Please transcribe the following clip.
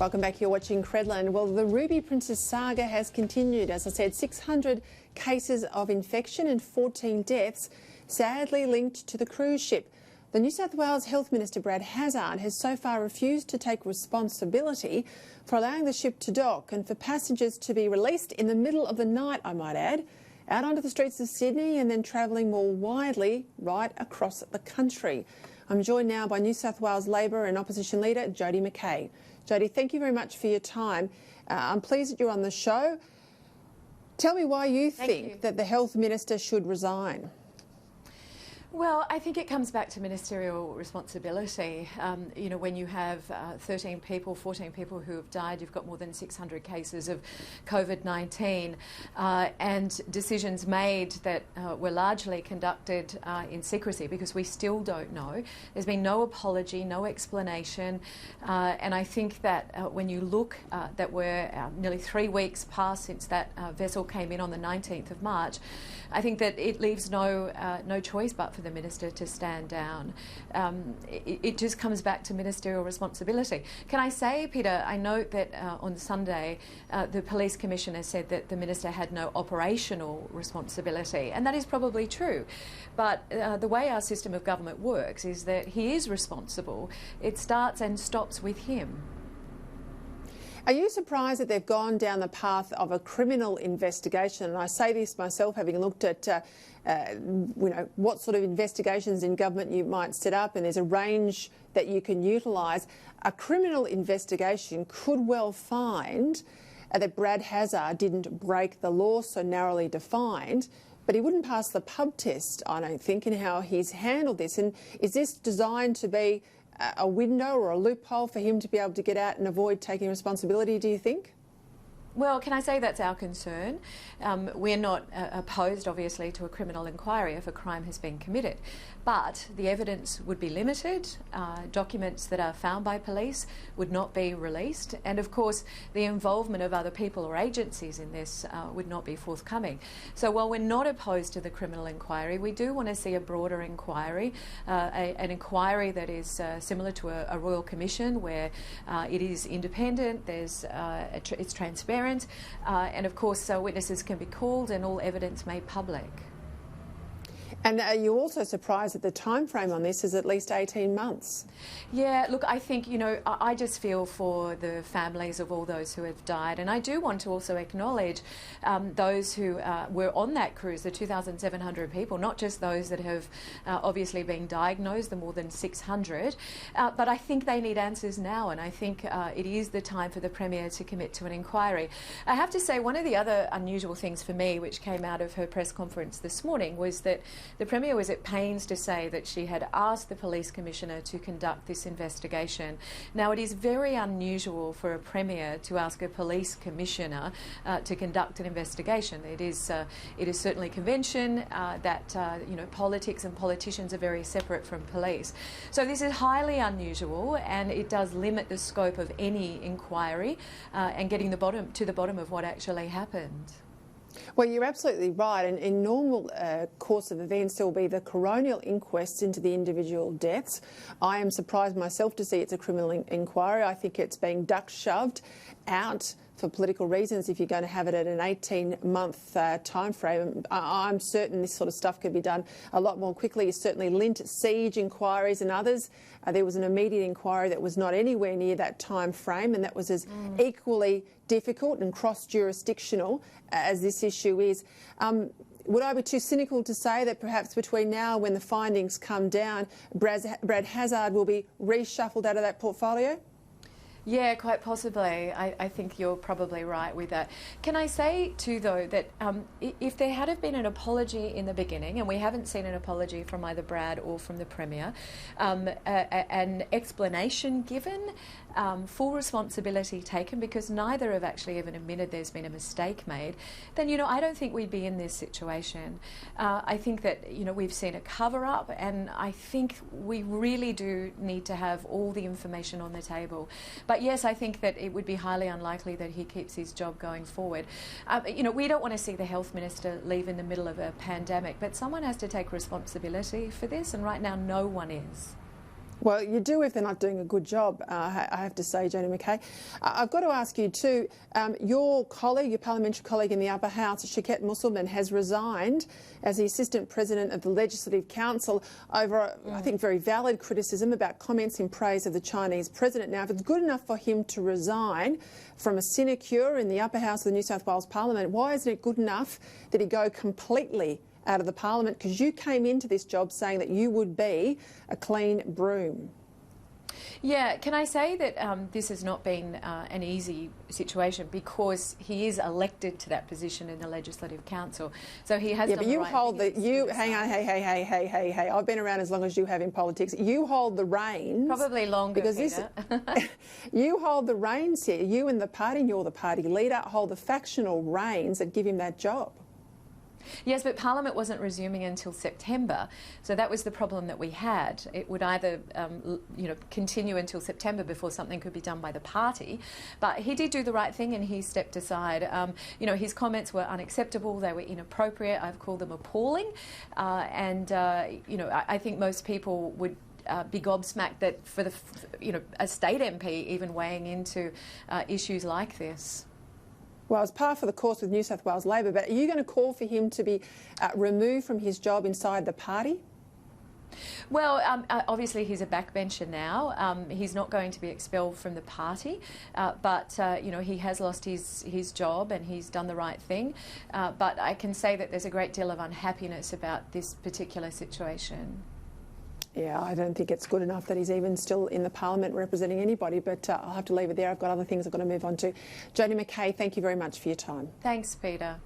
Welcome back. You're watching Credlin. Well, the Ruby Princess saga has continued. As I said, 600 cases of infection and 14 deaths, sadly linked to the cruise ship. The New South Wales Health Minister, Brad Hazzard, has so far refused to take responsibility for allowing the ship to dock and for passengers to be released in the middle of the night, I might add, out onto the streets of Sydney and then travelling more widely right across the country. I'm joined now by New South Wales Labor and Opposition Leader Jodi McKay. Jodi, thank you very much for your time. I'm pleased that you're on the show. Tell me why you think that the Health Minister should resign. Well, I think it comes back to ministerial responsibility. You know, when you have 13 people, 14 people who have died, you've got more than 600 cases of COVID-19 and decisions made that were largely conducted in secrecy because we still don't know. There's been no apology, no explanation. And I think that when you look that we're nearly 3 weeks past since that vessel came in on the 19th of March, I think that it leaves no choice but for the Minister to stand down. It just comes back to ministerial responsibility. Can I say, Peter, I note that on Sunday the Police Commissioner said that the Minister had no operational responsibility, and that is probably true. But the way our system of government works is that he is responsible. It starts and stops with him. Are you surprised that they've gone down the path of a criminal investigation? And I say this myself, having looked at what sort of investigations in government you might set up, and there's a range that you can utilise. A criminal investigation could well find that Brad Hazzard didn't break the law so narrowly defined, but he wouldn't pass the pub test, I don't think, in how he's handled this. And is this designed to be a window or a loophole for him to be able to get out and avoid taking responsibility, do you think? Well, can I say that's our concern? We're not opposed, obviously, to a criminal inquiry if a crime has been committed. But the evidence would be limited. Documents that are found by police would not be released. And, of course, the involvement of other people or agencies in this would not be forthcoming. So while we're not opposed to the criminal inquiry, we do want to see a broader inquiry, an inquiry that is similar to a royal commission where it is independent, it's transparent, and of course witnesses can be called and all evidence made public. And are you also surprised that the time frame on this is at least 18 months? Yeah, look, I think, you know, I just feel for the families of all those who have died. And I do want to also acknowledge those who were on that cruise, the 2,700 people, not just those that have obviously been diagnosed, the more than 600. But I think they need answers now, and I think it is the time for the Premier to commit to an inquiry. I have to say, one of the other unusual things for me, which came out of her press conference this morning, was that the Premier was at pains to say that she had asked the Police Commissioner to conduct this investigation. Now, it is very unusual for a Premier to ask a Police Commissioner to conduct an investigation. It is certainly convention that you know, politics and politicians are very separate from police. So this is highly unusual, and it does limit the scope of any inquiry and getting to the bottom of what actually happened. Well, you're absolutely right. And in normal course of events, there will be the coronial inquests into the individual deaths. I am surprised myself to see it's a criminal inquiry. I think it's being duck-shoved out for political reasons if you're going to have it at an 18-month time frame. I'm certain this sort of stuff could be done a lot more quickly. Certainly Lint siege inquiries and others. There was an immediate inquiry that was not anywhere near that time frame, and that was as equally difficult and cross-jurisdictional as this issue is. Would I be too cynical to say that perhaps between now and when the findings come down, Brad Hazzard will be reshuffled out of that portfolio? Yeah, quite possibly. I think you're probably right with that. Can I say too, though, that if there had have been an apology in the beginning, and we haven't seen an apology from either Brad or from the Premier, an explanation given, full responsibility taken, because neither have actually even admitted there's been a mistake made, then, you know, I don't think we'd be in this situation. I think that, you know, we've seen a cover-up, and I think we really do need to have all the information on the table. But yes, I think that it would be highly unlikely that he keeps his job going forward. You know, we don't want to see the Health Minister leave in the middle of a pandemic, but someone has to take responsibility for this, and right now no one is. Well, you do if they're not doing a good job, I have to say, Jodi McKay. I've got to ask you too, your colleague, your parliamentary colleague in the upper house, Shaket Musselman, has resigned as the Assistant President of the Legislative Council over, I think, very valid criticism about comments in praise of the Chinese President. Now, if it's good enough for him to resign from a sinecure in the upper house of the New South Wales Parliament, why isn't it good enough that he go completely out of the Parliament? Because you came into this job saying that you would be a clean broom. Yeah, can I say that this has not been an easy situation because he is elected to that position in the Legislative Council. So he has. Yeah, done but you the right hold thing. hang on, hey. I've been around as long as you have in politics. You hold the reins. Probably longer, because Peter. You hold the reins here. You and the party, and you're the party leader, hold the factional reins that give him that job. Yes, but Parliament wasn't resuming until September, so that was the problem that we had. It would either, continue until September before something could be done by the party, but he did do the right thing and he stepped aside. His comments were unacceptable, they were inappropriate, I've called them appalling, I think most people would be gobsmacked that for a state MP even weighing into issues like this. Well, it's par for the course with New South Wales Labor, but are you going to call for him to be removed from his job inside the party? Well, obviously he's a backbencher now. He's not going to be expelled from the party, but he has lost his job and he's done the right thing. But I can say that there's a great deal of unhappiness about this particular situation. Yeah, I don't think it's good enough that he's even still in the Parliament representing anybody, but I'll have to leave it there. I've got other things I've got to move on to. Jodi McKay, thank you very much for your time. Thanks, Peter.